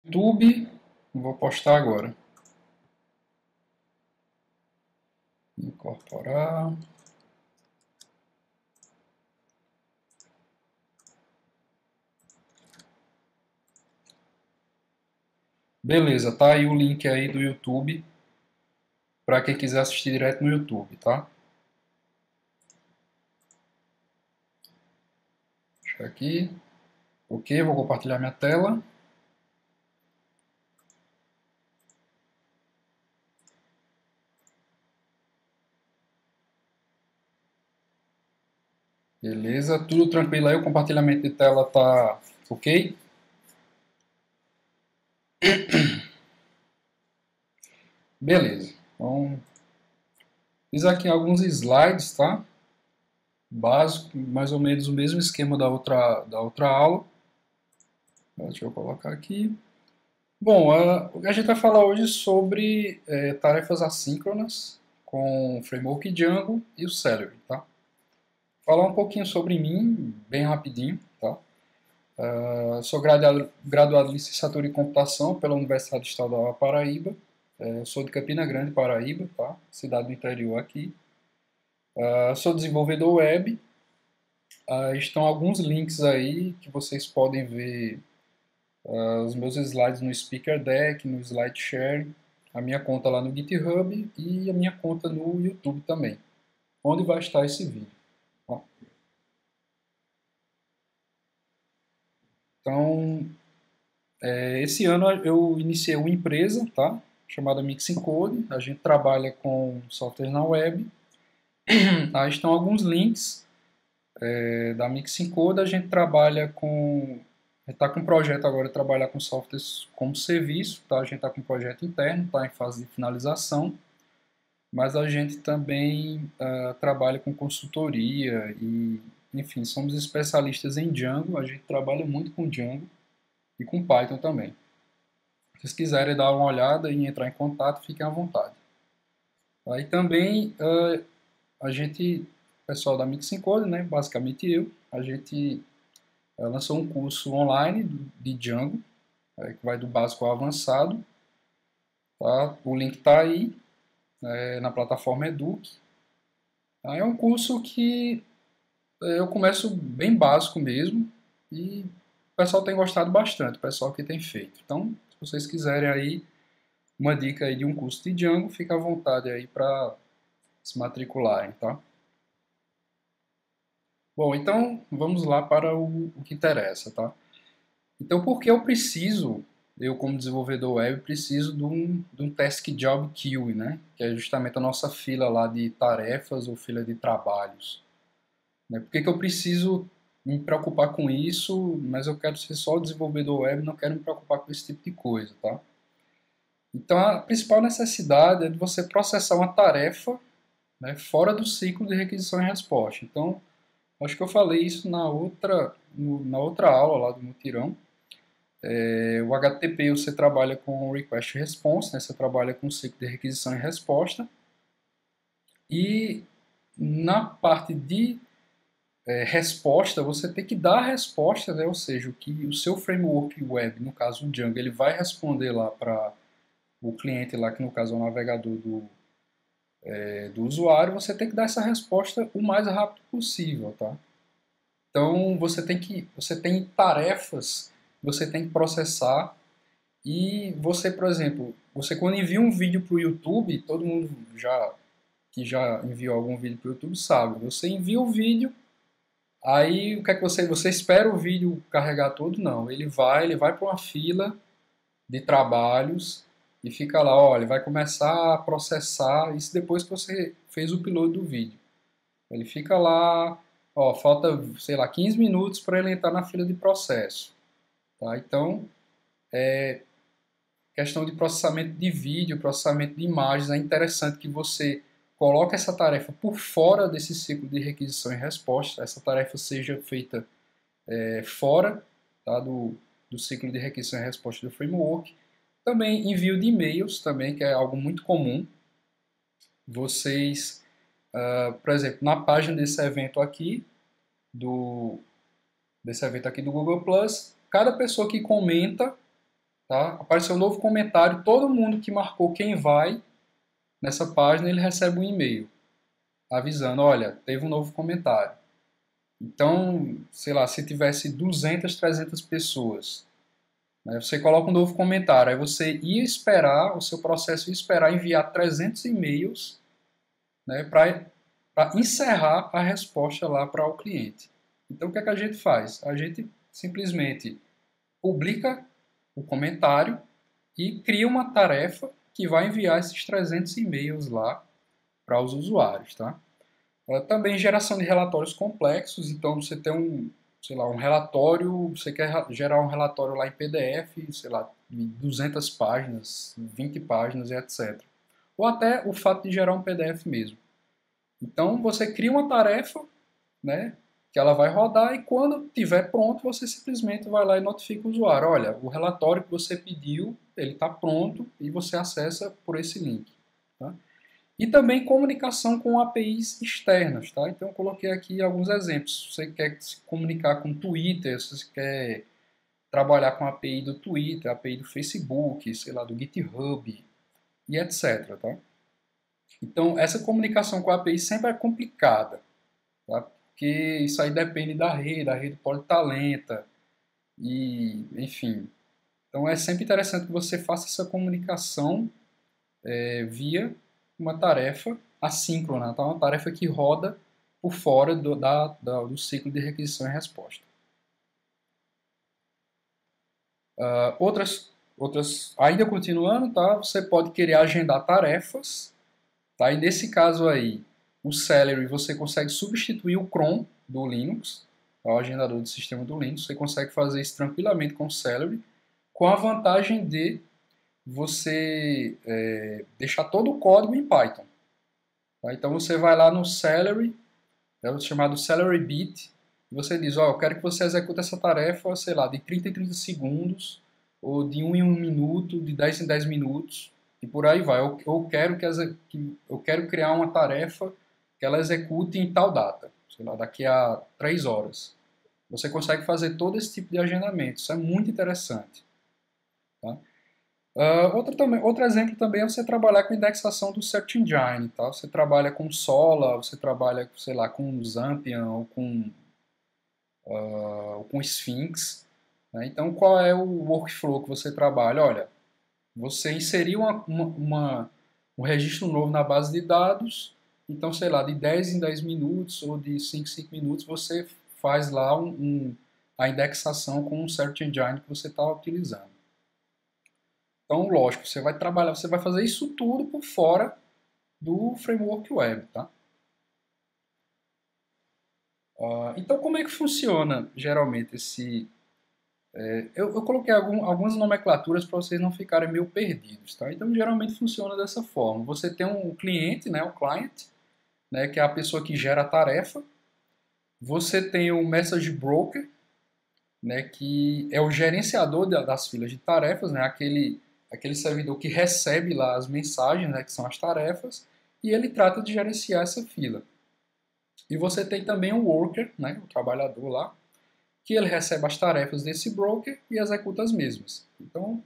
YouTube, vou postar agora. Incorporar. Beleza, tá aí o link aí do YouTube para quem quiser assistir direto no YouTube, tá? Deixa aqui. Ok, vou compartilhar minha tela. Beleza, tudo tranquilo aí, o compartilhamento de tela tá ok? Beleza, então fiz aqui alguns slides, tá? Básico, mais ou menos o mesmo esquema da outra aula. Deixa eu colocar aqui. Bom, a gente vai falar hoje sobre tarefas assíncronas com o framework Django e o Celery, tá? Falar um pouquinho sobre mim, bem rapidinho, tá? Sou graduado em licenciatura em computação pela Universidade Estadual da Paraíba. Sou de Campina Grande, Paraíba, tá? Cidade do interior aqui. Sou desenvolvedor web. Estão alguns links aí que vocês podem ver os meus slides no Speaker Deck, no SlideShare, a minha conta lá no GitHub e a minha conta no YouTube também, onde vai estar esse vídeo. Tá? Então, esse ano eu iniciei uma empresa, tá? Chamada Mixing Code. A gente trabalha com software na web. Aí estão alguns links da Mixing Code. A gente trabalha com... A gente está com um projeto agora de trabalhar com softwares como serviço, tá? A gente está com um projeto interno, está em fase de finalização, mas a gente também trabalha com consultoria e, enfim, somos especialistas em Django. A gente trabalha muito com Django e com Python também. Se vocês quiserem dar uma olhada e entrar em contato, fiquem à vontade. Aí também a gente, pessoal da Mixing Code, né, basicamente eu, a gente lançou um curso online de Django, que vai do básico ao avançado. Tá? O link está aí, na plataforma Eduque. É um curso que eu começo bem básico mesmo e o pessoal tem gostado bastante, o pessoal que tem feito. Então, se vocês quiserem aí uma dica aí de um curso de Django, fica à vontade aí para se matricularem, tá? Bom, então vamos lá para o que interessa, tá? Então, por que eu como desenvolvedor web, preciso de um Task Job Queue, né? Que é justamente a nossa fila lá de tarefas ou fila de trabalhos. Né? Por que eu preciso me preocupar com isso, mas eu quero ser só desenvolvedor web, não quero me preocupar com esse tipo de coisa, tá? Então, a principal necessidade é de você processar uma tarefa, né, fora do ciclo de requisição e resposta. Então, acho que eu falei isso na outra aula lá do Mutirão. O HTTP você trabalha com Request Response, né, você trabalha com ciclo de requisição e resposta. E na parte de resposta, você tem que dar a resposta, né, ou seja, o que o seu framework web, no caso o Django, ele vai responder lá para o cliente lá, que no caso é o navegador do usuário, você tem que dar essa resposta o mais rápido possível, tá? Então você tem tarefas que você tem que processar e você, por exemplo, você quando envia um vídeo para o YouTube, todo mundo que já enviou algum vídeo para o YouTube sabe, você envia o vídeo, aí o que é que você espera o vídeo carregar todo? Não, ele vai para uma fila de trabalhos e fica lá, olha, ele vai começar a processar isso depois que você fez o upload do vídeo. Ele fica lá, ó, falta, sei lá, 15 minutos para ele entrar na fila de processo. Tá? Então, questão de processamento de vídeo, processamento de imagens, é interessante que você coloque essa tarefa por fora desse ciclo de requisição e resposta, essa tarefa seja feita fora, tá, do ciclo de requisição e resposta do framework. Também envio de e-mails, também, que é algo muito comum. Vocês, por exemplo, na página desse evento aqui, do Google Plus, cada pessoa que comenta, tá? Apareceu um novo comentário, todo mundo que marcou quem vai nessa página, ele recebe um e-mail avisando, olha, teve um novo comentário. Então, sei lá, se tivesse 200, 300 pessoas, né, você coloca um novo comentário, aí você ia esperar, o seu processo ia esperar enviar 300 e-mails, né, para encerrar a resposta lá para o cliente. Então, o que é que a gente faz? A gente simplesmente publica o comentário e cria uma tarefa que vai enviar esses 300 e-mails lá para os usuários, tá? Também geração de relatórios complexos, então você tem um, sei lá, um relatório, você quer gerar um relatório lá em PDF, sei lá, de 200 páginas, 20 páginas e etc. Ou até o fato de gerar um PDF mesmo. Então você cria uma tarefa, né, que ela vai rodar e quando estiver pronto você simplesmente vai lá e notifica o usuário, olha, o relatório que você pediu, ele está pronto e você acessa por esse link. Tá? E também comunicação com APIs externas, tá? Então eu coloquei aqui alguns exemplos. Se você quer se comunicar com o Twitter, se você quer trabalhar com a API do Twitter, a API do Facebook, sei lá, do GitHub e etc, tá? Então essa comunicação com a API sempre é complicada, tá? Porque isso aí depende da a rede pode estar lenta e, enfim. Então é sempre interessante que você faça essa comunicação via uma tarefa assíncrona, tá? Uma tarefa que roda por fora do ciclo de requisição e resposta. Ainda continuando, tá? Você pode querer agendar tarefas, tá? E nesse caso aí, o Celery você consegue substituir o cron do Linux, tá? O agendador de sistema do Linux, você consegue fazer isso tranquilamente com o Celery, com a vantagem de você deixar todo o código em Python. Tá? Então você vai lá no Celery, é o chamado Celery Bit, e você diz, ó, eu quero que você execute essa tarefa, sei lá, de 30 em 30 segundos, ou de 1 em 1 minuto, de 10 em 10 minutos, e por aí vai. Eu quero, eu quero criar uma tarefa que ela execute em tal data, sei lá, daqui a 3 horas. Você consegue fazer todo esse tipo de agendamento, isso é muito interessante. Tá? Outro exemplo também é você trabalhar com indexação do Search Engine, tá? Você trabalha com Sola, você trabalha, sei lá, com Zampian ou com Sphinx, né? Então, qual é o workflow que você trabalha? Olha, você inseriu um registro novo na base de dados, então, sei lá, de 10 em 10 minutos ou de 5 em 5 minutos, você faz lá a indexação com o Search Engine que você está utilizando. Então, lógico, você vai trabalhar, você vai fazer isso tudo por fora do framework web, tá? Então, como é que funciona geralmente esse... eu coloquei algumas nomenclaturas para vocês não ficarem meio perdidos, tá? Então, geralmente funciona dessa forma. Você tem um cliente, né, o client, né, que é a pessoa que gera a tarefa. Você tem o message broker, né, que é o gerenciador das filas de tarefas, né, aquele servidor que recebe lá as mensagens, né, que são as tarefas, e ele trata de gerenciar essa fila. E você tem também o worker, né, o trabalhador lá, que ele recebe as tarefas desse broker e executa as mesmas. Então,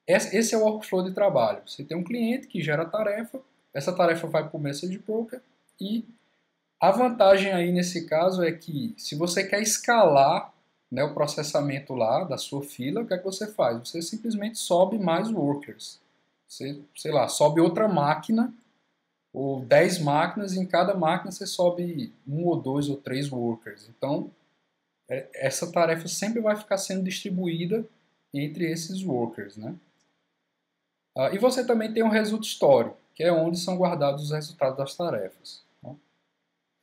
esse é o workflow de trabalho. Você tem um cliente que gera a tarefa, essa tarefa vai para o message broker e a vantagem aí nesse caso é que se você quer escalar, né, o processamento lá da sua fila, o que é que você faz? Você simplesmente sobe mais workers. Você, sei lá, sobe outra máquina ou 10 máquinas, e em cada máquina você sobe um ou dois ou três workers. Então, essa tarefa sempre vai ficar sendo distribuída entre esses workers, né? E você também tem um result story, que é onde são guardados os resultados das tarefas. Tá?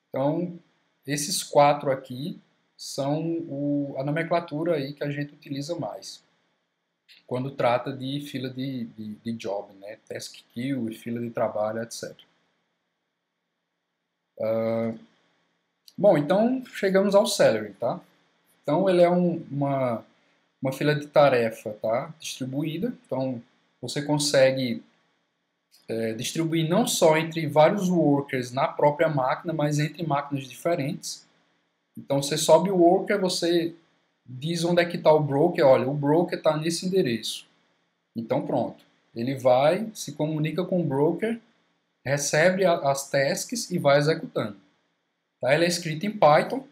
Então, esses quatro aqui são a nomenclatura aí que a gente utiliza mais quando trata de fila de job, né? Task queue, fila de trabalho, etc. Bom, então chegamos ao Celery, tá? Então ele é uma fila de tarefa, tá? Distribuída. Então você consegue distribuir não só entre vários workers na própria máquina, mas entre máquinas diferentes. Então você sobe o worker, você diz onde é que está o broker, olha, o broker está nesse endereço. Então pronto, ele vai, se comunica com o broker, recebe as tasks e vai executando. Tá? Ele é escrito em Python.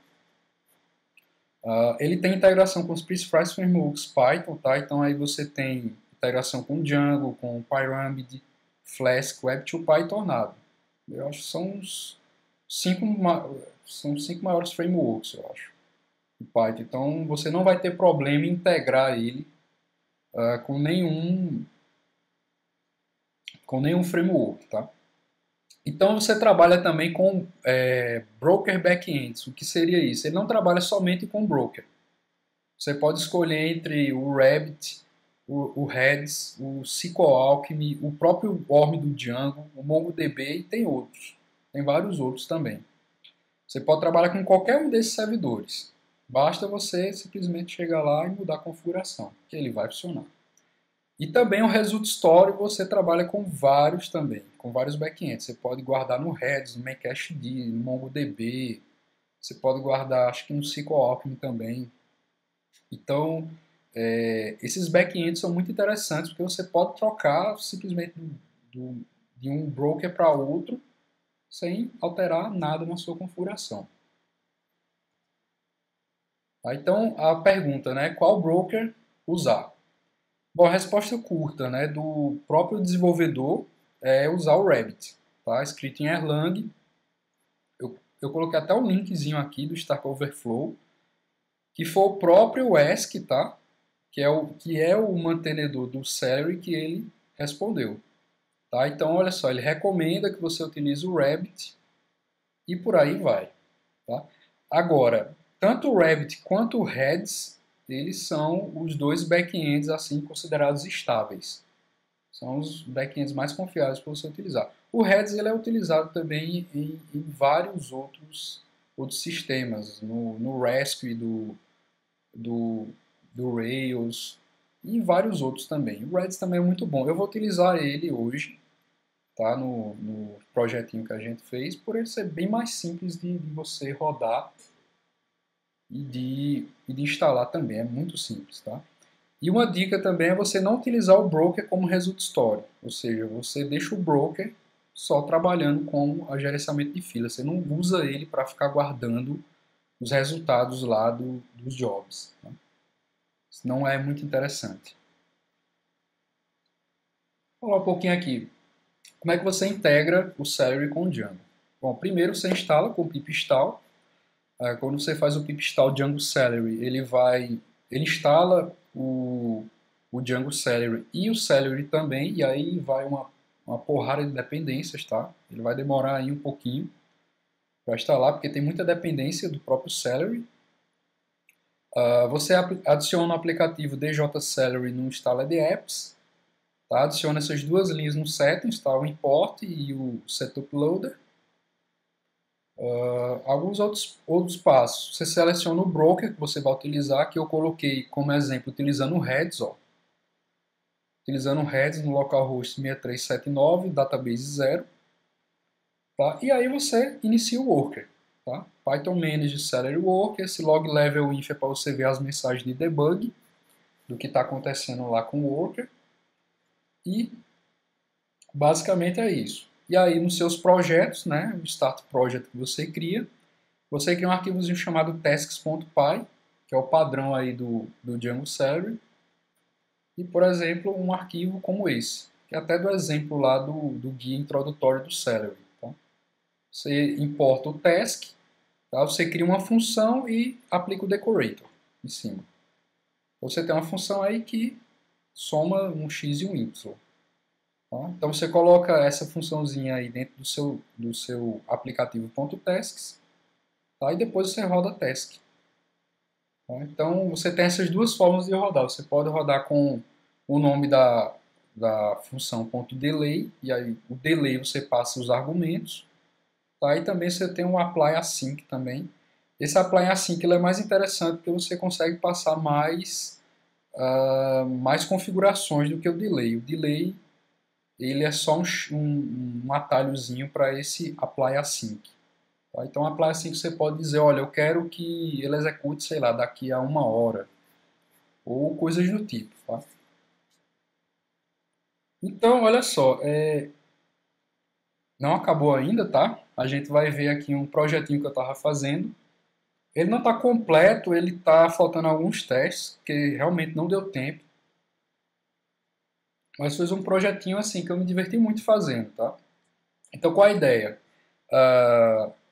Ele tem integração com os principais frameworks Python, tá? Então aí você tem integração com Django, com Pyramid, Flask, Web2Py e Tornado. Eu acho que são os cinco maiores frameworks, eu acho, do Python. Então você não vai ter problema em integrar ele com nenhum framework, tá? Então você trabalha também com broker backends. O que seria isso? Ele não trabalha somente com broker. Você pode escolher entre o Rabbit, o Redis, o SQLAlchemy, o próprio Worm do Django, o MongoDB e tem outros. Tem vários outros também. Você pode trabalhar com qualquer um desses servidores. Basta você simplesmente chegar lá e mudar a configuração, que ele vai funcionar. E também o Result Store você trabalha com vários também, com vários backends. Você pode guardar no Redis, no Memcached, no MongoDB. Você pode guardar, acho que no SQLAlchemy também. Então, esses backends são muito interessantes porque você pode trocar simplesmente de um broker para outro sem alterar nada na sua configuração. Tá? Então, a pergunta, né, qual broker usar? Bom, a resposta curta, né, do próprio desenvolvedor é usar o Rabbit, tá? Escrito em Erlang. Eu coloquei até um linkzinho aqui do Stack Overflow, que foi o próprio Wesk, tá? Que é o mantenedor do Celery que ele respondeu. Tá? Então, olha só, ele recomenda que você utilize o Rabbit e por aí vai. Tá? Agora, tanto o Rabbit quanto o Redis, eles são os dois backends assim considerados estáveis. São os backends mais confiáveis para você utilizar. O Redis ele é utilizado também em vários outros sistemas, no Raspberry do Rails e vários outros também. O Redis também é muito bom. Eu vou utilizar ele hoje, tá? No projetinho que a gente fez, por ele ser bem mais simples de você rodar e de instalar também. É muito simples, tá? E uma dica também é você não utilizar o broker como result store, ou seja, você deixa o broker só trabalhando com o gerenciamento de fila. Você não usa ele para ficar guardando os resultados lá dos jobs. Tá? Isso não é muito interessante. Vou falar um pouquinho aqui. Como é que você integra o Celery com o Django? Bom, primeiro você instala com o pip install. Quando você faz o pip install Django Celery, ele instala o Django Celery e o Celery também, e aí vai uma porrada de dependências, tá? Ele vai demorar aí um pouquinho para instalar, porque tem muita dependência do próprio Celery. Você adiciona o aplicativo DJ Celery no Installer de Apps, tá? Adiciona essas duas linhas no settings, tá? O import e o setup loader. Alguns outros passos. Você seleciona o broker que você vai utilizar, que eu coloquei como exemplo utilizando o Redis, ó. Utilizando o Redis no localhost 6379, database 0. Tá? E aí você inicia o worker. Tá? Python manage celery worker, esse log level inf é para você ver as mensagens de debug do que está acontecendo lá com o worker. E basicamente é isso. E aí nos seus projetos, né, o start project que você cria um arquivozinho chamado tasks.py, que é o padrão aí do Django Celery. E, por exemplo, um arquivo como esse, que é até do exemplo lá do guia introdutório do Celery. Tá? Você importa o task, tá? Você cria uma função e aplica o decorator em cima. Você tem uma função aí que soma um x e um y. Tá? Então você coloca essa funçãozinha aí dentro do seu aplicativo.tasks, tá? E depois você roda task. Tá? Então você tem essas duas formas de rodar. Você pode rodar com o nome da função .delay, e aí o delay você passa os argumentos. Tá? E também você tem um apply async também. Esse apply async ele é mais interessante porque você consegue passar mais configurações do que o delay. O delay ele é só um atalhozinho para esse apply async. Tá? Então, apply async você pode dizer, olha, eu quero que ele execute, sei lá, daqui a 1 hora, ou coisas do tipo. Tá? Então, olha só, não acabou ainda, tá? A gente vai ver aqui um projetinho que eu estava fazendo. Ele não está completo, ele está faltando alguns testes, que realmente não deu tempo. Mas foi um projetinho assim que eu me diverti muito fazendo, tá? Então, qual a ideia?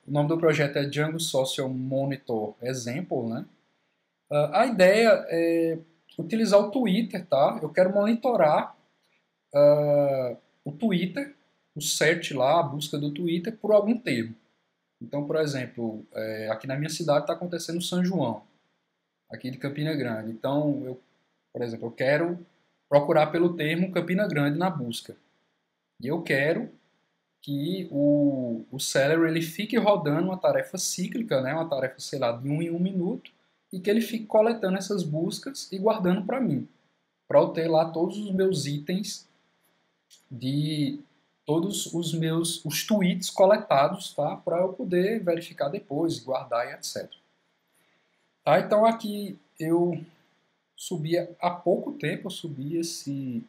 O nome do projeto é Django Social Monitor Example, né? A ideia é utilizar o Twitter, tá? Eu quero monitorar o Twitter, o search lá, a busca do Twitter por algum termo. Então, por exemplo, aqui na minha cidade está acontecendo São João, aqui de Campina Grande. Então, por exemplo, eu quero procurar pelo termo Campina Grande na busca. E eu quero que o Celery ele fique rodando uma tarefa cíclica, né, uma tarefa, sei lá, de 1 em 1 minuto, e que ele fique coletando essas buscas e guardando para mim, para eu ter lá todos os meus itens de todos os tweets coletados, tá, para eu poder verificar depois, guardar e etc. Tá, então aqui eu subi há pouco tempo, eu subi esse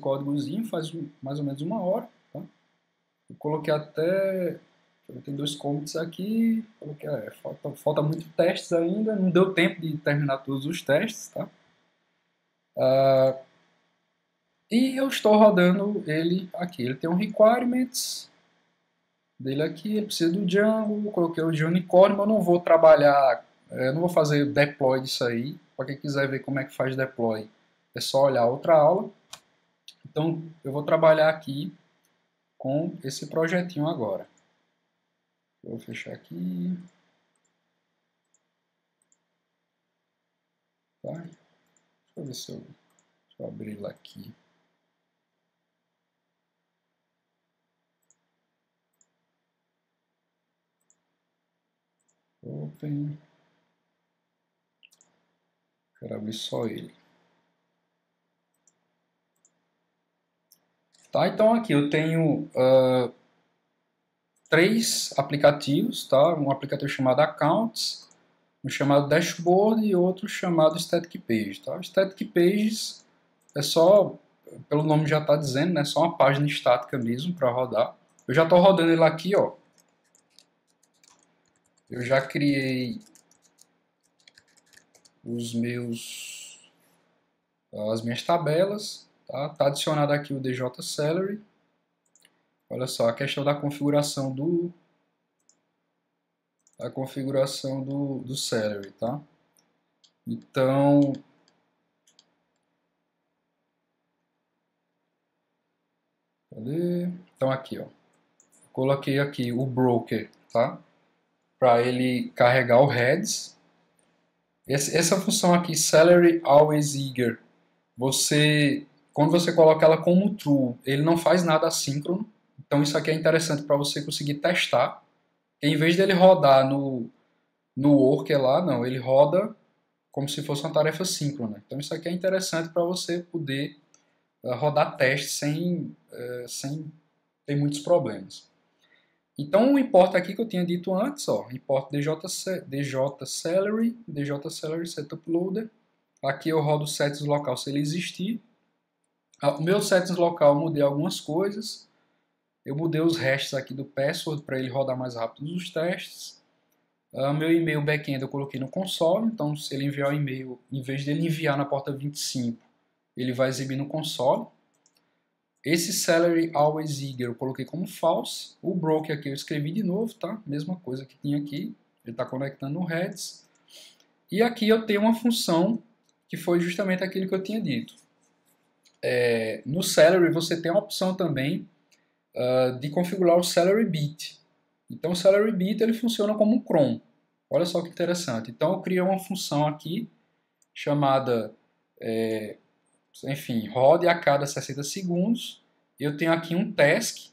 códigozinho faz mais ou menos 1 hora, tá? Eu coloquei até. Tem 2 commits aqui. Coloquei, falta muito testes ainda. Não deu tempo de terminar todos os testes, tá? E eu estou rodando ele aqui. Ele tem um requirements dele aqui. Ele precisa do Django. Coloquei o de unicórnio, mas eu não vou trabalhar. Eu não vou fazer deploy disso aí. Para quem quiser ver como é que faz deploy, é só olhar outra aula. Então eu vou trabalhar aqui com esse projetinho agora. Eu vou fechar aqui. Tá? Deixa eu ver se eu, deixa eu abrir ele aqui. Open. Quero abrir só ele. Tá, então aqui eu tenho 3 aplicativos, tá? Um aplicativo chamado Accounts, um chamado Dashboard e outro chamado Static Page, tá? Static Pages é só, pelo nome já está dizendo, né? Só uma página estática mesmo para rodar. Eu já estou rodando ele aqui, ó. Eu já criei as minhas tabelas, tá? Tá adicionado aqui o DJ Celery. Olha só, a questão da configuração do Celery, tá? Então, cadê? Então aqui, ó. Coloquei aqui o broker, tá? Para ele carregar o heads. Essa função aqui, Celery Always Eager, quando você coloca ela como true, ele não faz nada assíncrono. Então isso aqui é interessante para você conseguir testar. Em vez dele rodar no worker lá, não, ele roda como se fosse uma tarefa síncrona. Então isso aqui é interessante para você poder rodar testes sem ter muitos problemas. Então o import aqui que eu tinha dito antes, ó, import DJ Celery Setup Loader. Aqui eu rodo o settings local se ele existir. O meu settings local eu mudei algumas coisas. Eu mudei os hashes aqui do password para ele rodar mais rápido os testes. Meu e-mail backend eu coloquei no console, então se ele enviar o e-mail, em vez dele enviar na porta 25, ele vai exibir no console. Esse Celery Always Eager eu coloquei como false. O broker aqui eu escrevi de novo, tá? Mesma coisa que tinha aqui. Ele está conectando no heads. E aqui eu tenho uma função que foi justamente aquilo que eu tinha dito. No Celery você tem a opção também de configurar o Celery Bit. Então o Celery Bit ele funciona como um cron. Olha só que interessante. Então eu criei uma função aqui chamada, enfim, rode a cada 60 segundos. Eu tenho aqui um task,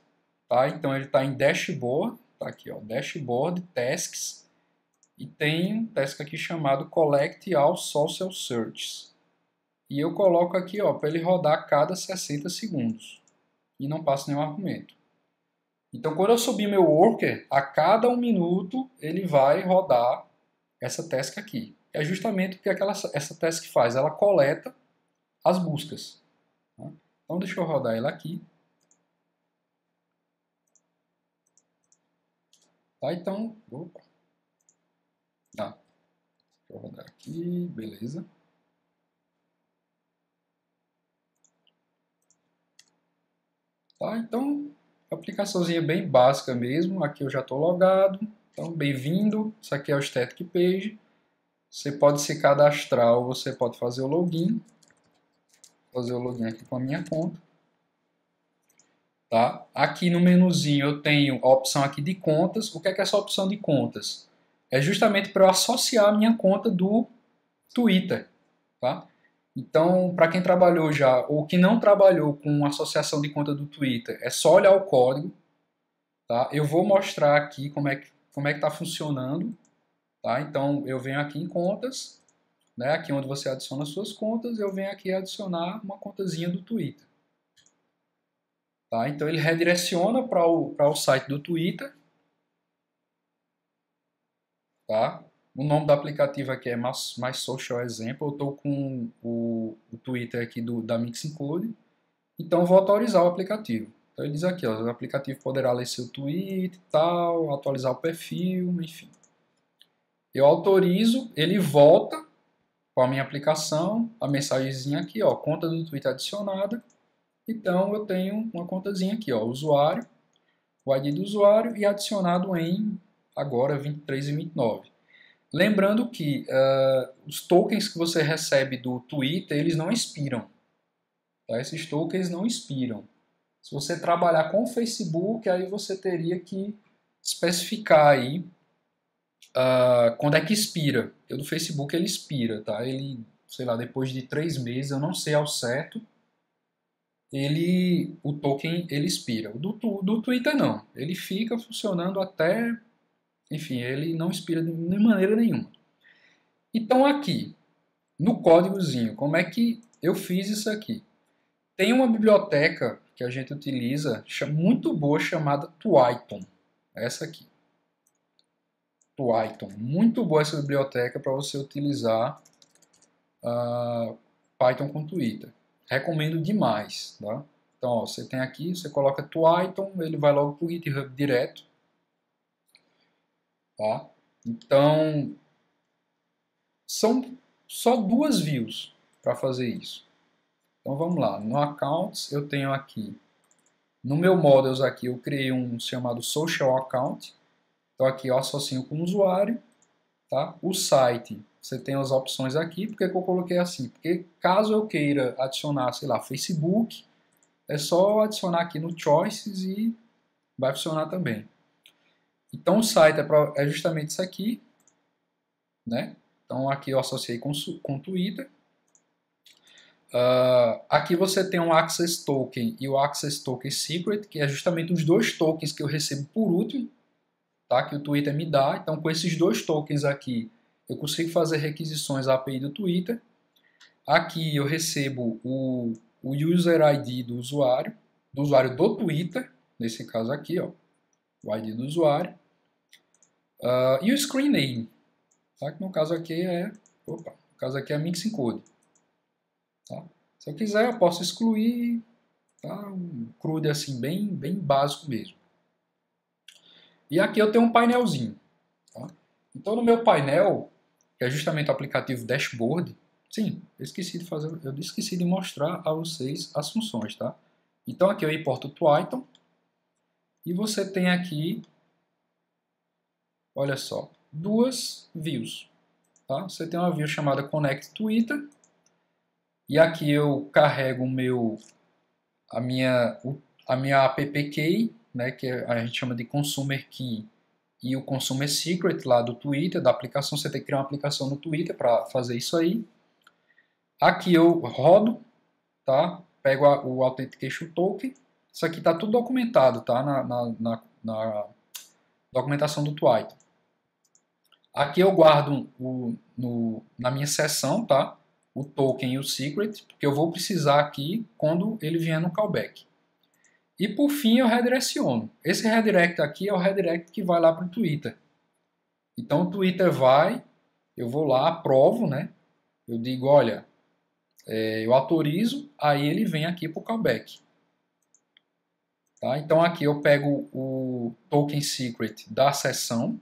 tá? Então ele está em dashboard, tá aqui, ó, dashboard tasks, e tem um task aqui chamado collect all social searches. E eu coloco aqui, ó, para ele rodar a cada 60 segundos e não passo nenhum argumento. Então, quando eu subir meu worker, a cada 1 minuto ele vai rodar essa task aqui. É justamente o que essa task faz. Ela coleta as buscas. Né? Então deixa eu rodar ele aqui. Tá, então, opa. Tá. Deixa eu rodar aqui, beleza. Tá, então, aplicaçãozinha bem básica mesmo. Aqui eu já estou logado. Então, bem-vindo. Isso aqui é o Static Page. Você pode se cadastrar ou você pode fazer o login. Vou fazer o login aqui com a minha conta. Tá? Aqui no menuzinho eu tenho a opção aqui de contas. O que é essa opção de contas? É justamente para eu associar a minha conta do Twitter. Tá? Então, para quem trabalhou já ou que não trabalhou com associação de conta do Twitter, é só olhar o código. Tá? Eu vou mostrar aqui como é que está funcionando. Tá? Então, eu venho aqui em contas, né? Aqui onde você adiciona suas contas, eu venho aqui adicionar uma contazinha do Twitter. Tá? Então, ele redireciona para o site do Twitter. Tá? O nome do aplicativo aqui é My Social Example. Eu estou com o Twitter aqui da Mixing Code. Então, vou autorizar o aplicativo. Então, ele diz aqui, ó, o aplicativo poderá ler seu tweet, tal, atualizar o perfil, enfim. Eu autorizo, ele volta com a minha aplicação, a mensagenzinha aqui, ó, conta do Twitter adicionada. Então, eu tenho uma contazinha aqui, ó, usuário, o ID do usuário e adicionado em, agora, 23 e 29. Lembrando que os tokens que você recebe do Twitter, eles não expiram. Tá? Esses tokens não expiram. Se você trabalhar com o Facebook, aí você teria que especificar aí quando é que expira. Porque do Facebook ele expira, tá? Ele, sei lá, depois de 3 meses, eu não sei ao certo, o token ele expira. O do Twitter não. Ele fica funcionando até, enfim, ele não expira de maneira nenhuma. Então aqui, no códigozinho, como é que eu fiz isso aqui? Tem uma biblioteca que a gente utiliza, muito boa, chamada Twython. Essa aqui. Twython. Muito boa essa biblioteca para você utilizar Python com Twitter. Recomendo demais. Tá? Então, ó, você tem aqui, você coloca Twython, ele vai logo para o GitHub direto. Tá? Então, são só 2 views para fazer isso. Então vamos lá, no Accounts eu tenho aqui, no meu Models aqui eu criei um chamado Social Account. Então aqui eu associo com o usuário. Tá? O site, você tem as opções aqui. Por que eu coloquei assim? Porque caso eu queira adicionar, sei lá, Facebook, é só adicionar aqui no Choices e vai funcionar também. Então o site é justamente isso aqui. Né? Então aqui eu associei com o Twitter. Aqui você tem um Access Token e o Access Token Secret, que é justamente os 2 tokens que eu recebo por último, tá? Que o Twitter me dá. Então, com esses 2 tokens aqui, eu consigo fazer requisições à API do Twitter. Aqui eu recebo o User ID do usuário do Twitter, nesse caso aqui, ó, o ID do usuário, e o Screen Name, tá? Que no caso aqui é Mixing Code. Tá? Se eu quiser, eu posso excluir, tá? Um CRUD assim, bem básico mesmo. E aqui eu tenho um painelzinho. Tá? Então, no meu painel, que é justamente o aplicativo Dashboard, sim, eu esqueci de mostrar a vocês as funções. Tá? Então, aqui eu importo o Twython e você tem aqui, olha só, 2 views. Tá? Você tem uma view chamada Connect Twitter. E aqui eu carrego a minha app key, né, que a gente chama de Consumer Key, e o Consumer Secret lá do Twitter, da aplicação. Você tem que criar uma aplicação no Twitter para fazer isso aí. Aqui eu rodo, tá? Pego o Authentication Token. Isso aqui está tudo documentado, tá? Na documentação do Twython. Aqui eu guardo na minha seção, tá? O token e o secret, porque eu vou precisar aqui quando ele vier no callback. E por fim eu redireciono. Esse redirect aqui é o redirect que vai lá para o Twitter. Então o Twitter eu vou lá, aprovo, né? Eu digo, olha, eu autorizo, aí ele vem aqui para o callback. Tá? Então aqui eu pego o token secret da sessão.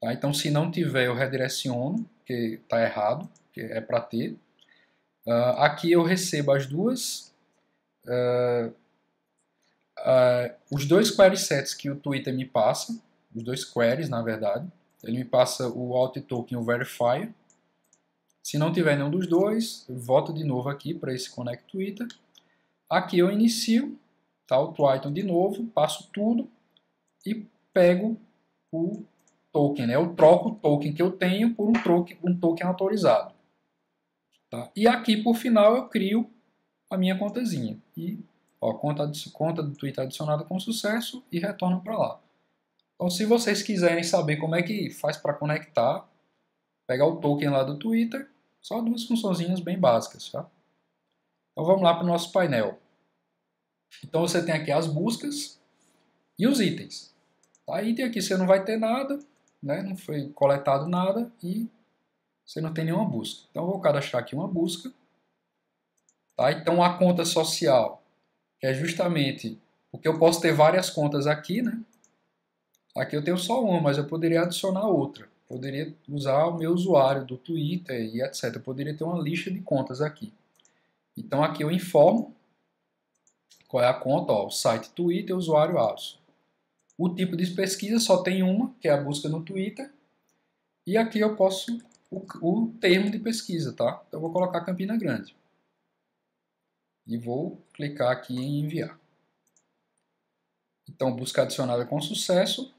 Tá? Então se não tiver eu redireciono, porque está errado, que é para ter. Aqui eu recebo as duas, os dois query sets que o Twitter me passa, os dois queries na verdade. Ele me passa o alt token e o verifier. Se não tiver nenhum dos dois, eu volto de novo aqui para esse connect Twitter. Aqui eu inicio, tá, o Twitter de novo, passo tudo e pego o token, né? Eu troco o token que eu tenho por um token autorizado. Tá? E aqui por final eu crio a minha contazinha. E ó, conta do Twitter adicionada com sucesso e retorno para lá. Então se vocês quiserem saber como é que faz para conectar, pegar o token lá do Twitter, só duas funçõezinhas bem básicas. Tá? Então vamos lá para o nosso painel. Então você tem aqui as buscas e os itens. Tá? Item aqui você não vai ter nada, né? Não foi coletado nada e você não tem nenhuma busca. Então eu vou cadastrar aqui uma busca. Tá? Então a conta social, que é justamente porque eu posso ter várias contas aqui, né? Aqui eu tenho só uma, mas eu poderia adicionar outra. Poderia usar o meu usuário do Twitter e etc. Eu poderia ter uma lista de contas aqui. Então aqui eu informo qual é a conta, ó, o site Twitter, usuário Alisson. O tipo de pesquisa só tem uma, que é a busca no Twitter. E aqui eu posso o termo de pesquisa, tá? Então eu vou colocar Campina Grande. E vou clicar aqui em enviar. Então busca adicionada com sucesso.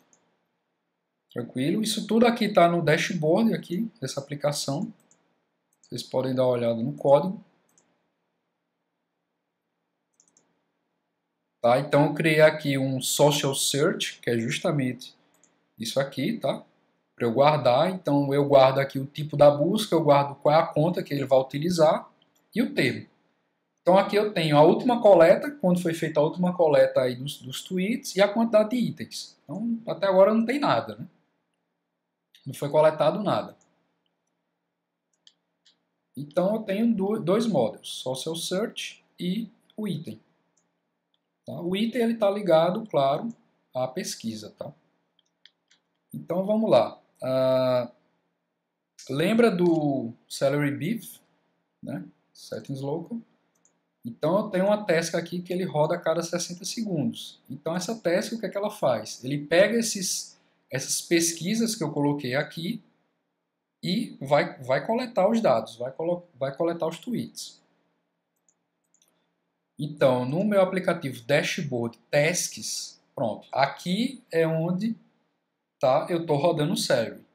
Tranquilo. Isso tudo aqui está no dashboard aqui dessa aplicação. Vocês podem dar uma olhada no código. Tá? Então eu criei aqui um social search, que é justamente isso aqui, tá? Para eu guardar. Então eu guardo aqui o tipo da busca, eu guardo qual é a conta que ele vai utilizar e o termo. Então aqui eu tenho a última coleta, quando foi feita a última coleta aí dos tweets e a quantidade de itens. Então até agora não tem nada, né? Não foi coletado nada. Então eu tenho dois modelos, social search e o item. Tá? O item está ligado, claro, à pesquisa. Tá? Então vamos lá. Lembra do Salary Beef, né? Settings Local? Então eu tenho uma task aqui que ele roda a cada 60 segundos. Então essa task, o que é que ela faz? Ele pega essas pesquisas que eu coloquei aqui e vai coletar os dados, vai coletar os tweets. Então, no meu aplicativo Dashboard Tasks, pronto, aqui é onde tá, eu estou rodando o Celery.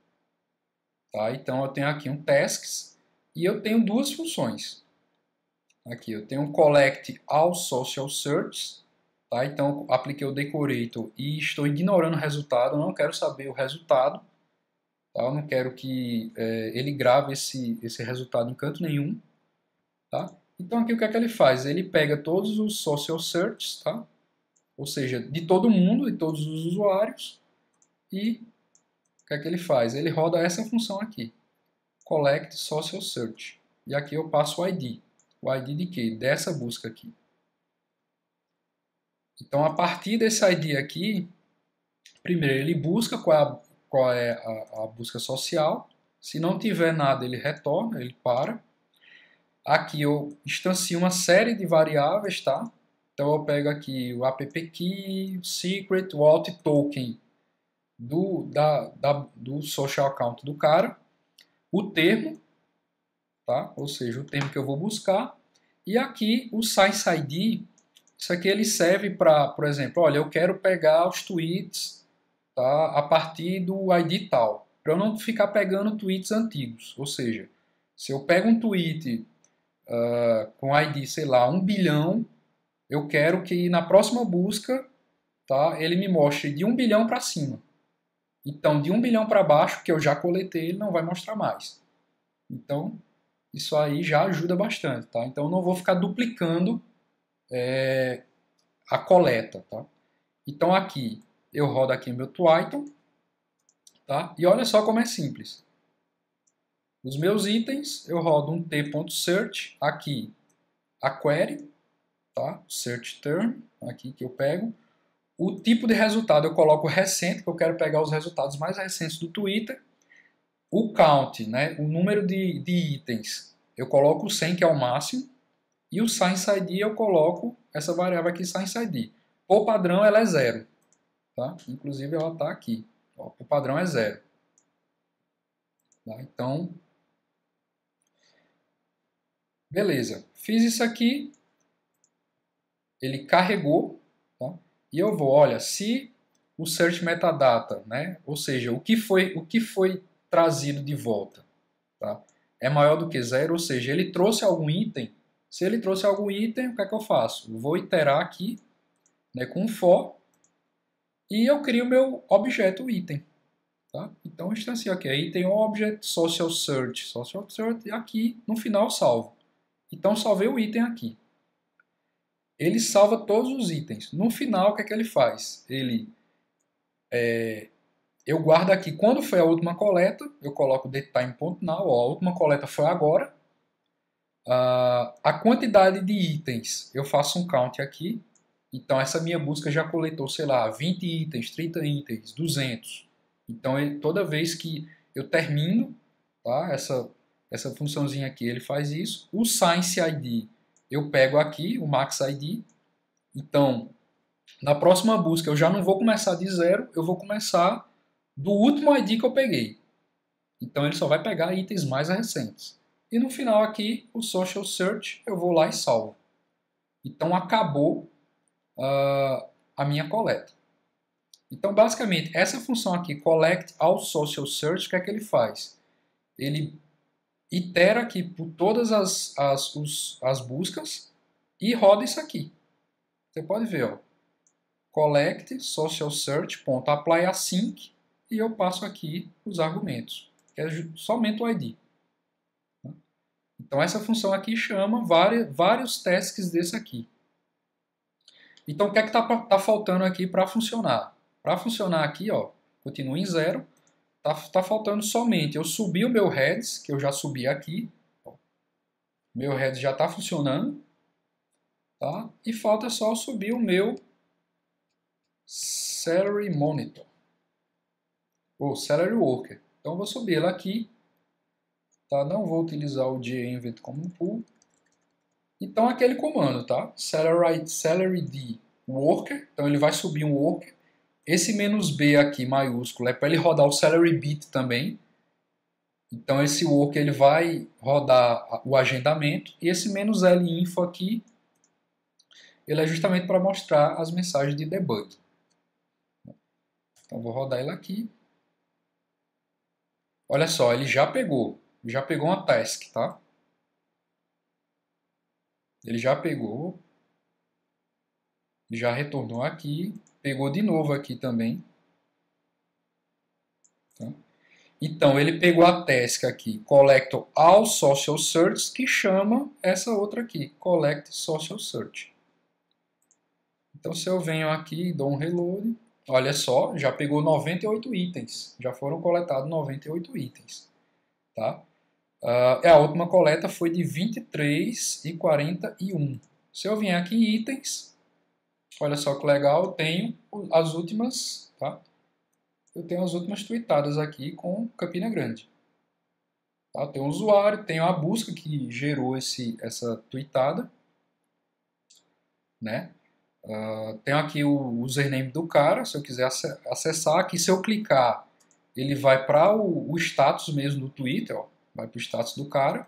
Tá? Então, eu tenho aqui um Tasks e eu tenho duas funções. Aqui eu tenho um Collect All Social Searches. Tá? Então, apliquei o Decorator e estou ignorando o resultado, eu não quero saber o resultado. Tá? Eu não quero que ele grave esse resultado em canto nenhum. Tá? Então aqui o que é que ele faz? Ele pega todos os social searches, tá? Ou seja, de todo mundo, de todos os usuários, e o que é que ele faz? Ele roda essa função aqui, collect social search. E aqui eu passo o ID. O ID de quê? Dessa busca aqui. Então a partir desse ID aqui, primeiro ele busca qual é a busca social. Se não tiver nada, ele retorna, ele para. Aqui eu instancio uma série de variáveis, tá? Então eu pego aqui o app-key, o secret, o alt token do social account do cara, o termo, tá? Ou seja, o termo que eu vou buscar, e aqui o Science ID, isso aqui ele serve para, por exemplo, olha, eu quero pegar os tweets, tá? A partir do ID tal, para eu não ficar pegando tweets antigos, ou seja, se eu pego um tweet com ID, sei lá, 1 bilhão, eu quero que na próxima busca, tá, ele me mostre de 1 bilhão para cima. Então, de 1 bilhão para baixo, que eu já coletei, ele não vai mostrar mais. Então, isso aí já ajuda bastante. Tá? Então, eu não vou ficar duplicando a coleta. Tá? Então, aqui, eu rodo aqui meu Twitter. Tá? E olha só como é simples. Os meus itens, eu rodo um t.search, aqui a query, tá? Search term, aqui que eu pego. O tipo de resultado eu coloco recente, que eu quero pegar os resultados mais recentes do Twitter. O count, né, o número de itens, eu coloco 100, que é o máximo. E o Science ID eu coloco essa variável aqui, Science ID. Por padrão ela é 0. Tá? Inclusive ela está aqui. Ó, o padrão é 0. Tá? Então, beleza. Fiz isso aqui. Ele carregou. Tá? E eu vou, olha, se o search metadata, né, ou seja, o que foi trazido de volta, tá, é maior do que 0, ou seja, ele trouxe algum item. Se ele trouxe algum item, o que é que eu faço? Eu vou iterar aqui, né, com for, e eu crio o meu objeto item. Tá? Então, instancia aqui, aí tem o object social search, e aqui no final salvo. Então, salvei o item aqui. Ele salva todos os itens. No final, o que é que ele faz? Eu guardo aqui quando foi a última coleta, eu coloco datetime.now, a última coleta foi agora. A quantidade de itens, eu faço um count aqui. Então, essa minha busca já coletou, sei lá, 20 itens, 30 itens, 200. Então, toda vez que eu termino, tá, essa funçãozinha aqui, ele faz isso. O Science ID, eu pego aqui, o Max ID. Então, na próxima busca, eu já não vou começar de 0, eu vou começar do último ID que eu peguei. Então, ele só vai pegar itens mais recentes. E no final aqui, o Social Search, eu vou lá e salvo. Então, acabou a minha coleta. Então, basicamente, essa função aqui, collect all social search, o que é que ele faz? Ele itera aqui por todas as buscas e roda isso aqui. Você pode ver, ó, collect social search, ponto, apply async, e eu passo aqui os argumentos, que é somente o ID. Então, essa função aqui chama vários tasks desse aqui. Então, o que é que tá faltando aqui para funcionar? Para funcionar aqui, ó, continua em 0. Tá faltando somente eu subir o meu heads, que eu já subi aqui. Ó. Meu heads já está funcionando. Tá? E falta só subir o meu salary monitor. Ou salary worker. Então, eu vou subir ele aqui. Tá? Não vou utilizar o genvent como pool. Então, aquele comando, tá? Salary D worker. Então, ele vai subir um worker. Esse "-b" aqui, maiúsculo, é para ele rodar o salary bit também. Então, esse worker ele vai rodar o agendamento. E esse "-l info aqui, ele é justamente para mostrar as mensagens de debug. Então, vou rodar ele aqui. Olha só, ele já pegou uma task, tá? Ele já pegou, já retornou aqui, pegou de novo aqui também. Tá? Então, ele pegou a task aqui, collect all social search, que chama essa outra aqui, collect social search. Então, se eu venho aqui e dou um reload, olha só, já pegou 98 itens. Já foram coletados 98 itens. Tá? A última coleta foi de 23 e 41. Se eu vier aqui em itens, olha só que legal, eu tenho as últimas, tá? Eu tenho as últimas tweetadas aqui com Campina Grande. Tá? Tem o usuário, tem a busca que gerou essa tweetada, né? Tenho aqui o username do cara, se eu quiser acessar. Aqui, se eu clicar, ele vai para o status mesmo do Twitter, ó, vai para o status do cara.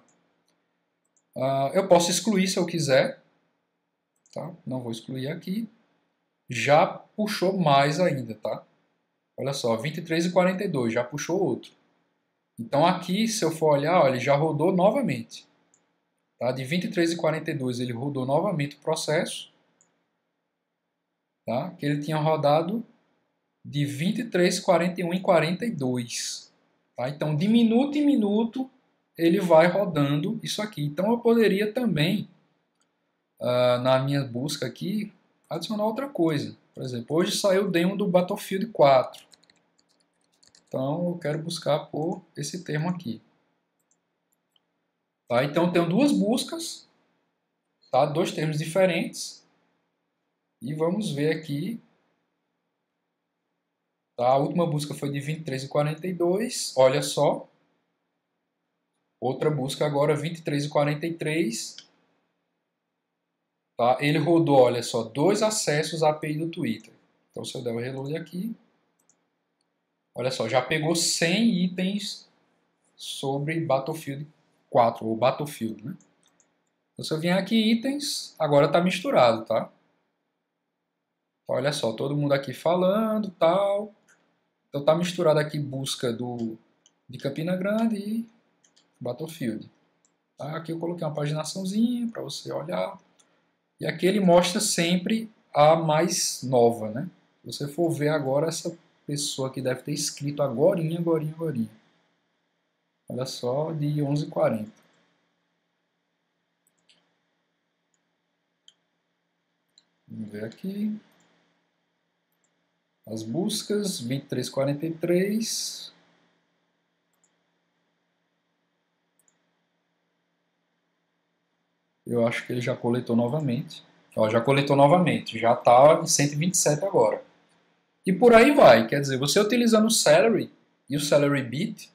Eu posso excluir se eu quiser, tá? Não vou excluir aqui. Já puxou mais ainda, tá? Olha só, 23 e 42, já puxou outro. Então aqui, se eu for olhar, ó, ele já rodou novamente. Tá? De 23 e 42 ele rodou novamente o processo. Tá? Que ele tinha rodado de 23, 41 e 42. Tá? Então, de minuto em minuto, ele vai rodando isso aqui. Então, eu poderia também, na minha busca aqui, adicionar outra coisa. Por exemplo, hoje saiu o demo do Battlefield 4. Então, eu quero buscar por esse termo aqui. Tá? Então eu tenho duas buscas, tá? Dois termos diferentes. E vamos ver aqui. Tá? A última busca foi de 23,42. Olha só. Outra busca agora, 23,43. Tá? Ele rodou, olha só, dois acessos à API do Twitter. Então, se eu der o reload aqui, olha só, já pegou 100 itens sobre Battlefield 4, ou Battlefield, né? Então, se eu vier aqui itens, agora está misturado, tá? Então, olha só, todo mundo aqui falando, tal. Então, está misturado aqui busca de Campina Grande e Battlefield. Tá? Aqui eu coloquei uma paginaçãozinha para você olhar. E aqui ele mostra sempre a mais nova, né? Se você for ver agora, essa pessoa que deve ter escrito agorinha. Olha só, de 11h40. Vamos ver aqui. As buscas, 23,43. Eu acho que ele já coletou novamente. Ó, já coletou novamente. Já está em 127 agora. E por aí vai. Quer dizer, você utilizando o Celery e o Celery Beat,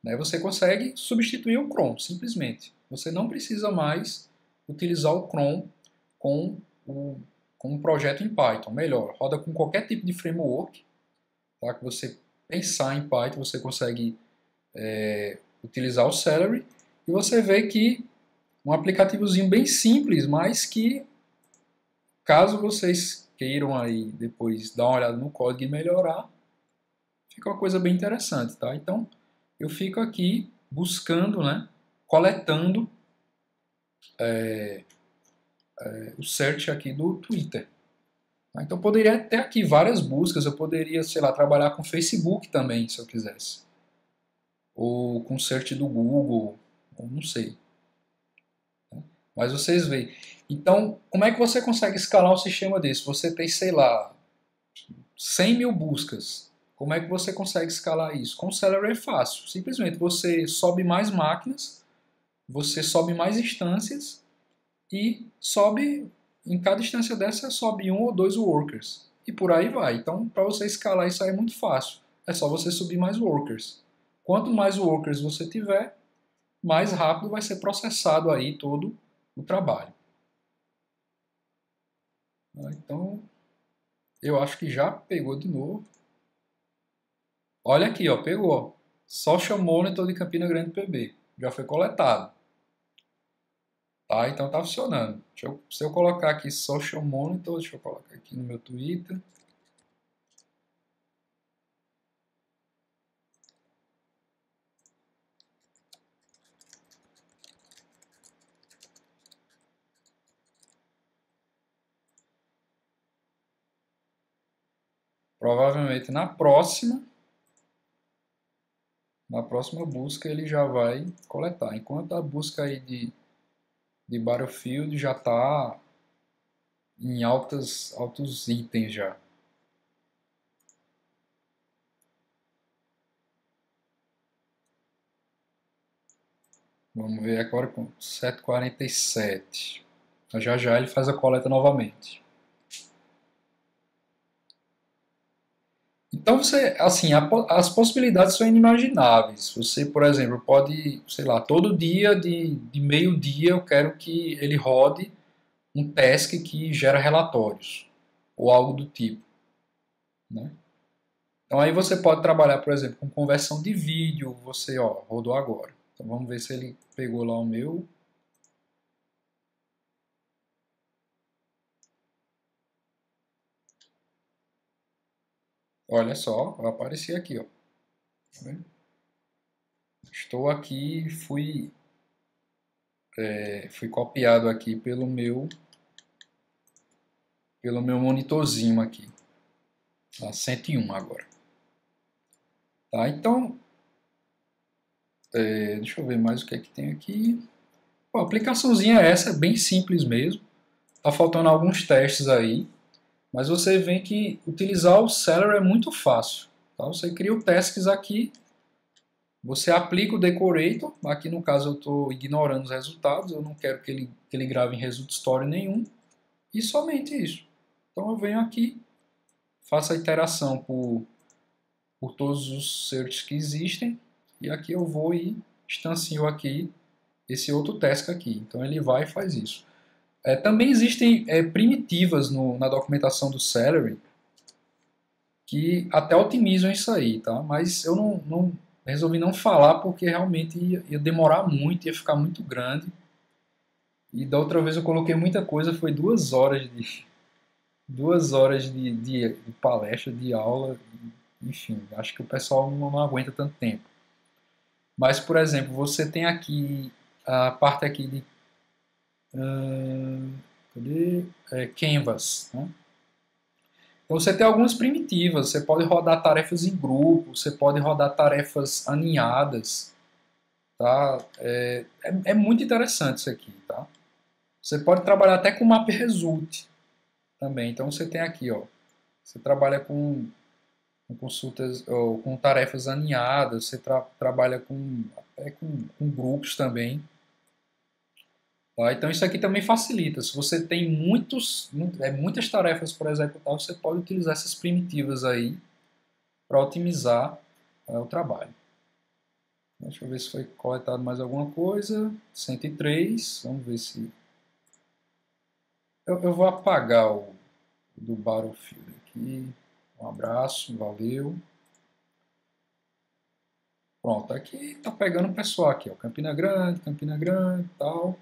né, você consegue substituir o Chrome, simplesmente. Você não precisa mais utilizar o Chrome com um projeto em Python. Melhor, roda com qualquer tipo de framework. Tá? Que você pensar em Python, você consegue utilizar o Celery. E você vê que um aplicativozinho bem simples, mas que, caso vocês queiram aí depois dar uma olhada no código e melhorar, fica uma coisa bem interessante, tá? Então, eu fico aqui buscando, né, coletando o search aqui do Twitter. Tá? Então, eu poderia ter aqui várias buscas, eu poderia, sei lá, trabalhar com Facebook também, se eu quisesse. Ou com search do Google, ou não sei. Mas vocês veem. Então, como é que você consegue escalar um sistema desse? Você tem, sei lá, 100 mil buscas. Como é que você consegue escalar isso? Com o Celery é fácil. Simplesmente você sobe mais máquinas, você sobe mais instâncias e sobe, em cada instância dessa, sobe um ou dois workers. E por aí vai. Então, para você escalar isso aí é muito fácil. É só você subir mais workers. Quanto mais workers você tiver, mais rápido vai ser processado aí todo o trabalho. Então, eu acho que já pegou de novo. Olha aqui, ó, pegou. Social Monitor de Campina Grande PB. Já foi coletado. Tá? Então tá funcionando. Se eu colocar aqui Social Monitor, deixa eu colocar aqui no meu Twitter. Provavelmente na próxima busca ele já vai coletar. Enquanto a busca aí de Battlefield já está em altos itens já. Vamos ver agora com 7,47. Já já ele faz a coleta novamente. Então você, assim, as possibilidades são inimagináveis. Você, por exemplo, pode, sei lá, todo dia de meio-dia eu quero que ele rode um task que gera relatórios ou algo do tipo, né? Então aí você pode trabalhar, por exemplo, com conversão de vídeo. Você, ó, rodou agora. Então vamos ver se ele pegou lá o meu. Olha só, vai aparecer aqui, ó. Tá vendo? Estou aqui, fui copiado aqui pelo meu monitorzinho aqui. Tá? 101 agora. Tá? Então, deixa eu ver mais o que é que tem aqui. Bom, a aplicaçãozinha essa é bem simples mesmo. Tá faltando alguns testes aí. Mas você vê que utilizar o Celery é muito fácil. Tá? Você cria o tasks aqui Você aplica o decorator, aqui no caso eu estou ignorando os resultados, eu não quero que ele grave em result story nenhum, e somente isso. Então eu venho aqui, faço a iteração por todos os searches que existem, e aqui eu vou e instancio aqui esse outro task aqui. Então ele vai e faz isso. Também existem primitivas na documentação do Celery que até otimizam isso aí, tá? Mas eu não resolvi não falar porque realmente ia demorar muito, ia ficar muito grande. E da outra vez eu coloquei muita coisa, foi 2 horas de 2 horas de palestra, de aula, enfim, acho que o pessoal não aguenta tanto tempo. Mas, por exemplo, você tem aqui a parte aqui de cadê? Canvas, né? Então você tem algumas primitivas, você pode rodar tarefas em grupo, você pode rodar tarefas aninhadas, tá? É muito interessante isso aqui, tá? Você pode trabalhar até com map result também. Então você tem aqui, ó, você trabalha com consultas ou com tarefas aninhadas, você trabalha com grupos também. Tá? Então isso aqui também facilita. Se você tem muitas tarefas para executar, você pode utilizar essas primitivas aí para otimizar o trabalho. Deixa eu ver se foi coletado mais alguma coisa. 103, vamos ver se... Eu vou apagar o do Battlefield aqui. Um abraço, valeu. Pronto, aqui tá pegando o pessoal aqui, ó. Campina Grande e tal.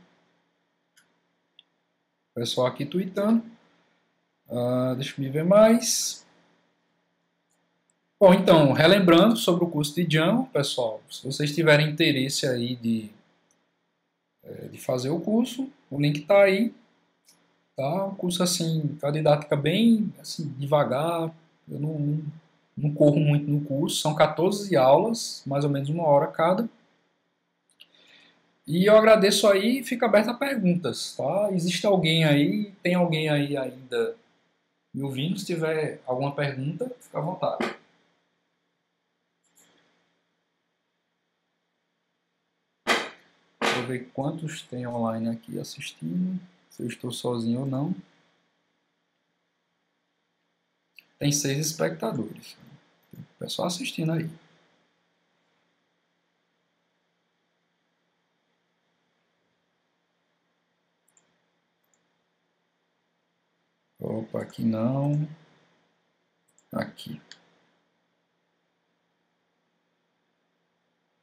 O pessoal aqui tweetando. Deixa eu me ver mais. Bom, então, relembrando sobre o curso de Django, pessoal, se vocês tiverem interesse aí de fazer o curso, o link está aí, tá? Um curso assim, com a didática bem assim, devagar, eu não corro muito no curso, são 14 aulas, mais ou menos 1 hora cada. E eu agradeço aí e fica aberto a perguntas, tá? Existe alguém aí, tem alguém aí ainda me ouvindo? Se tiver alguma pergunta, fica à vontade. Deixa eu ver quantos tem online aqui assistindo, se eu estou sozinho ou não. Tem 6 espectadores. Tem o pessoal assistindo aí. Opa, aqui não. Aqui.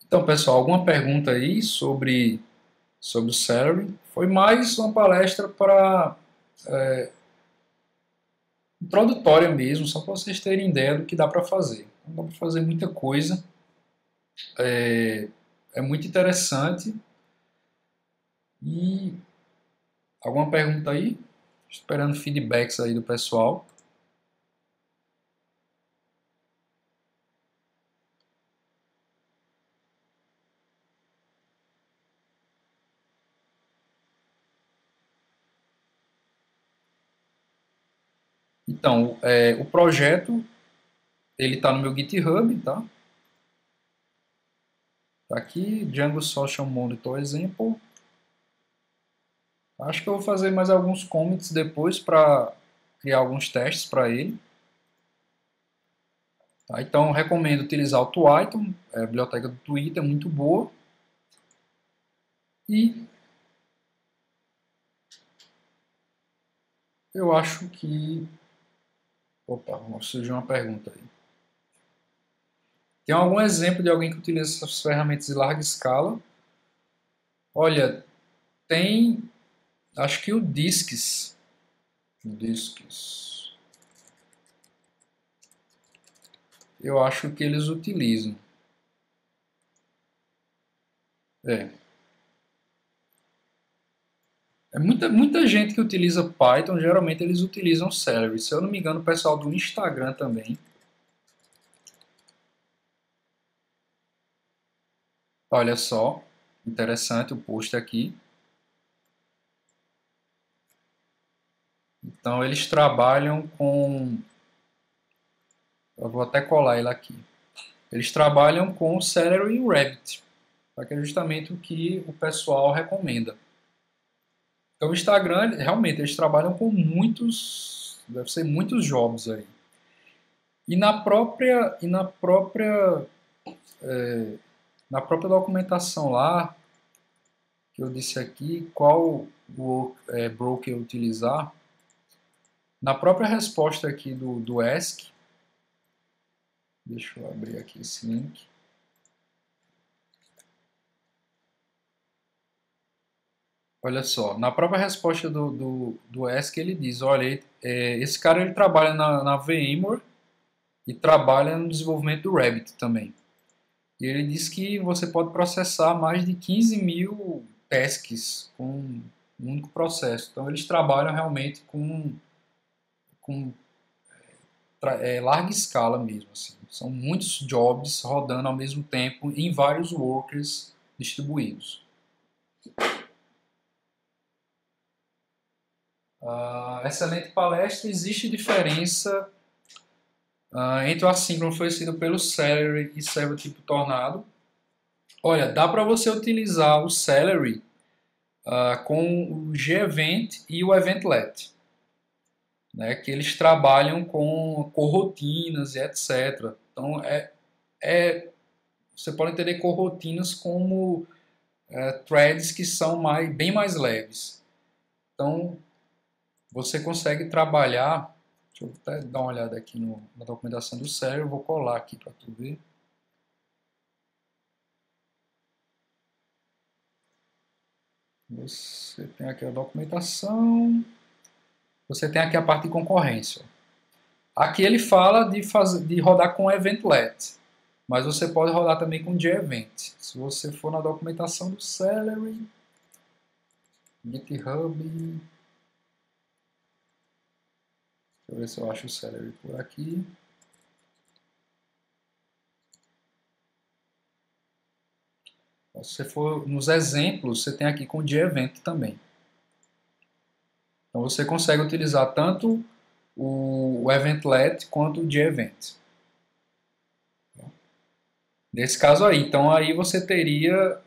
Então, pessoal, alguma pergunta aí sobre o Celery? Foi mais uma palestra para introdutória mesmo, só para vocês terem ideia do que dá para fazer. Não dá para fazer muita coisa. É muito interessante. E alguma pergunta aí? Esperando feedbacks aí do pessoal. Então, o projeto ele está no meu GitHub, tá? Tá aqui, Django Social Monitor Example. Acho que eu vou fazer mais alguns commits depois para criar alguns testes para ele. Tá? Então, recomendo utilizar o Twaiton, a biblioteca do Twitter, é muito boa. E eu acho que... Opa, surgiu uma pergunta aí. Tem algum exemplo de alguém que utiliza essas ferramentas em larga escala? Olha, tem... Acho que o Disques. Eu acho que eles utilizam. É. Muita gente que utiliza Python, geralmente eles utilizam Celery. Se eu não me engano, o pessoal do Instagram também. Olha só, interessante o post aqui. Então eles trabalham com... Eu vou até colar ele aqui. Eles trabalham com o Celery e o Rabbit, tá? Que é justamente o que o pessoal recomenda. Então o Instagram, realmente, eles trabalham com muitos, deve ser muitos jobs aí. E na própria documentação lá, que eu disse aqui, qual broker utilizar, na própria resposta aqui do Ask, deixa eu abrir aqui esse link. Olha só, na própria resposta do Ask ele diz, olha, esse cara ele trabalha na VMware e trabalha no desenvolvimento do Rabbit também. E ele diz que você pode processar mais de 15 mil tasks com um único processo. Então eles trabalham realmente com larga escala mesmo. Assim. São muitos jobs rodando ao mesmo tempo em vários workers distribuídos. Excelente palestra. Existe diferença entre o assíncrono oferecido pelo Celery e server tipo Tornado. Olha, dá para você utilizar o Celery com o G-Event e o Eventlet, né, que eles trabalham com coroutinas e etc. Então, você pode entender coroutinas como threads que são bem mais leves. Então, você consegue trabalhar. Deixa eu até dar uma olhada aqui na documentação do Celery, eu vou colar aqui para tu ver. Você tem aqui a documentação. Você tem aqui a parte de concorrência. Aqui ele fala de rodar com Eventlet, mas você pode rodar também com G-Event. Se você for na documentação do Celery, GitHub, deixa eu ver se eu acho o Celery por aqui. Se você for nos exemplos, você tem aqui com G-Event também. Então você consegue utilizar tanto o Eventlet quanto o G-Event. Nesse caso aí, então aí você teria,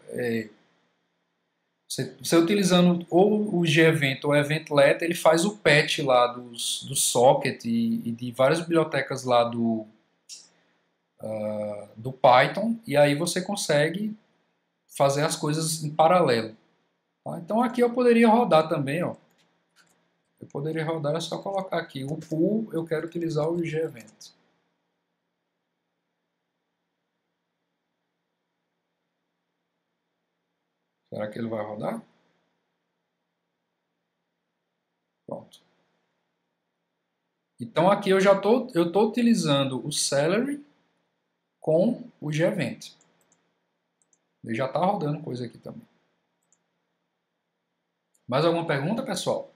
você utilizando ou o G-Event ou o Eventlet, ele faz o patch lá do socket e de várias bibliotecas lá do Python, e aí você consegue fazer as coisas em paralelo. Tá? Então aqui eu poderia rodar também, ó. Eu poderia rodar, é só colocar aqui o pool, eu quero utilizar o G-Event. Será que ele vai rodar? Pronto. Então aqui eu estou utilizando o Celery com o G-Event. Ele já está rodando coisa aqui também. Mais alguma pergunta, pessoal?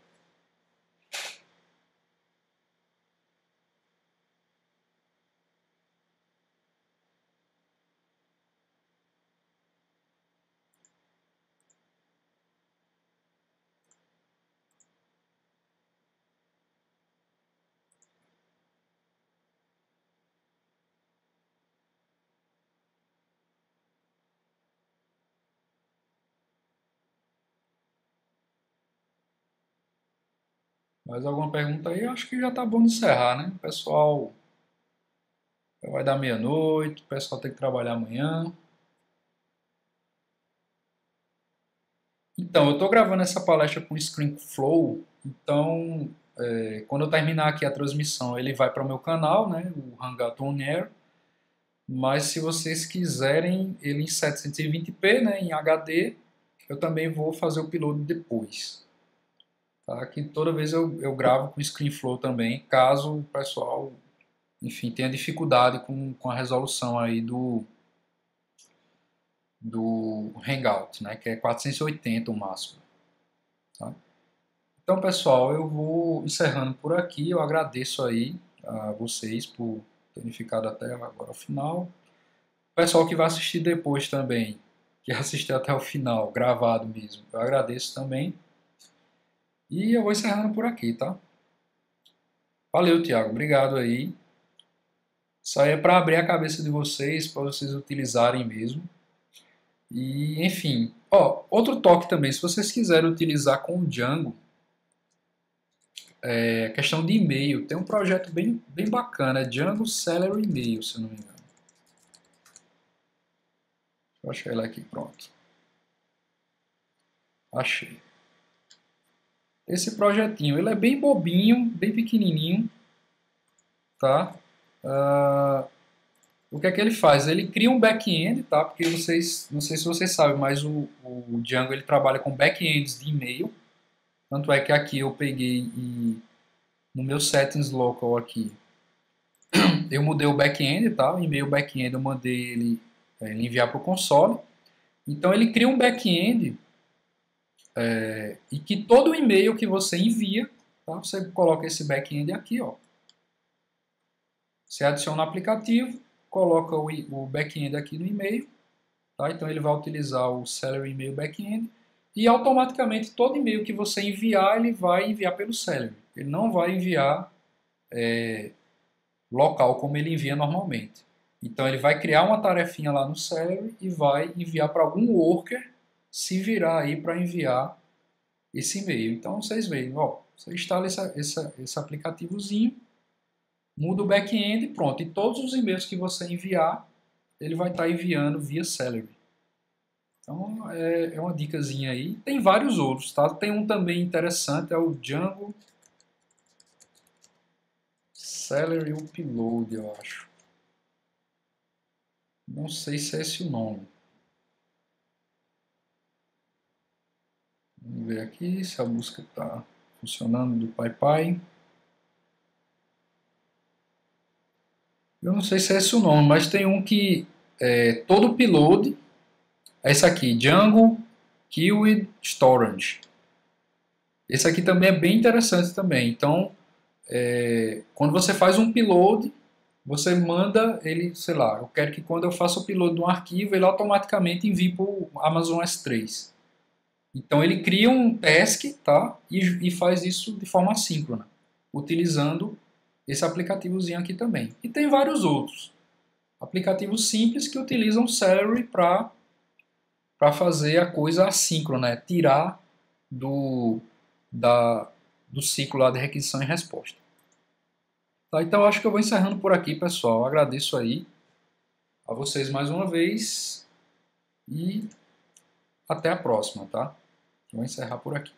Mais alguma pergunta aí? Eu acho que já está bom de encerrar, né? O pessoal vai dar meia-noite, o pessoal tem que trabalhar amanhã. Então, eu estou gravando essa palestra com ScreenFlow, então quando eu terminar aqui a transmissão, ele vai para o meu canal, né, o Hangout On Air, mas se vocês quiserem ele em 720p, né, em HD, eu também vou fazer o upload depois. Tá? Que toda vez eu gravo com ScreenFlow também, caso o pessoal, enfim, tenha dificuldade com a resolução aí do Hangout, né, que é 480 o máximo. Tá? Então, pessoal, eu vou encerrando por aqui. Eu agradeço aí a vocês por terem ficado até agora ao final. O pessoal que vai assistir depois também, que assistiu até o final, gravado mesmo, eu agradeço também. E eu vou encerrando por aqui, tá? Valeu, Thiago. Obrigado aí. Isso aí é para abrir a cabeça de vocês, para vocês utilizarem mesmo. E, enfim, ó, outro toque também, se vocês quiserem utilizar com o Django, questão de e-mail, tem um projeto bem bacana, é Django Seller Email, se eu não me engano. Vou achar ele aqui, pronto. Achei. Esse projetinho, ele é bem bobinho, bem pequenininho, tá? O que é que ele faz? Ele cria um back-end, tá? Porque vocês, não sei se vocês sabem, mas o Django ele trabalha com back-ends de e-mail. Tanto é que aqui eu peguei e no meu settings local aqui, eu mudei o back-end, tá? O e-mail back-end eu mandei ele enviar para o console. Então ele cria um back-end e que todo e-mail que você envia, tá? Você coloca esse back-end aqui, ó. Você adiciona o aplicativo, coloca o back-end aqui no e-mail, tá? Então ele vai utilizar o Celery e-mail back-end e automaticamente todo e-mail que você enviar, ele vai enviar pelo Celery. Ele não vai enviar local como ele envia normalmente. Então ele vai criar uma tarefinha lá no Celery e vai enviar para algum worker se virar aí para enviar esse e-mail. Então vocês veem, ó, você instala esse aplicativozinho, muda o back-end e pronto. E todos os e-mails que você enviar, ele vai estar enviando via Celery. Então é uma dicasinha aí. Tem vários outros, tá? Tem um também interessante, é o Django Celery Upload, eu acho. Não sei se é esse o nome. Vamos ver aqui se a busca está funcionando do PyPy. Eu não sei se é esse o nome, mas tem um que todo upload é esse aqui, Django Queued Storage. Esse aqui também é bem interessante também. Então, quando você faz um upload, você manda ele, sei lá, eu quero que quando eu faça o upload de um arquivo, ele automaticamente envie para o Amazon S3. Então ele cria um task, tá? E faz isso de forma assíncrona, utilizando esse aplicativozinho aqui também. E tem vários outros. Aplicativos simples que utilizam o Celery para fazer a coisa assíncrona, né? Tirar do ciclo lá de requisição e resposta. Tá, então acho que eu vou encerrando por aqui, pessoal. Eu agradeço aí a vocês mais uma vez e até a próxima, tá? Vou encerrar por aqui.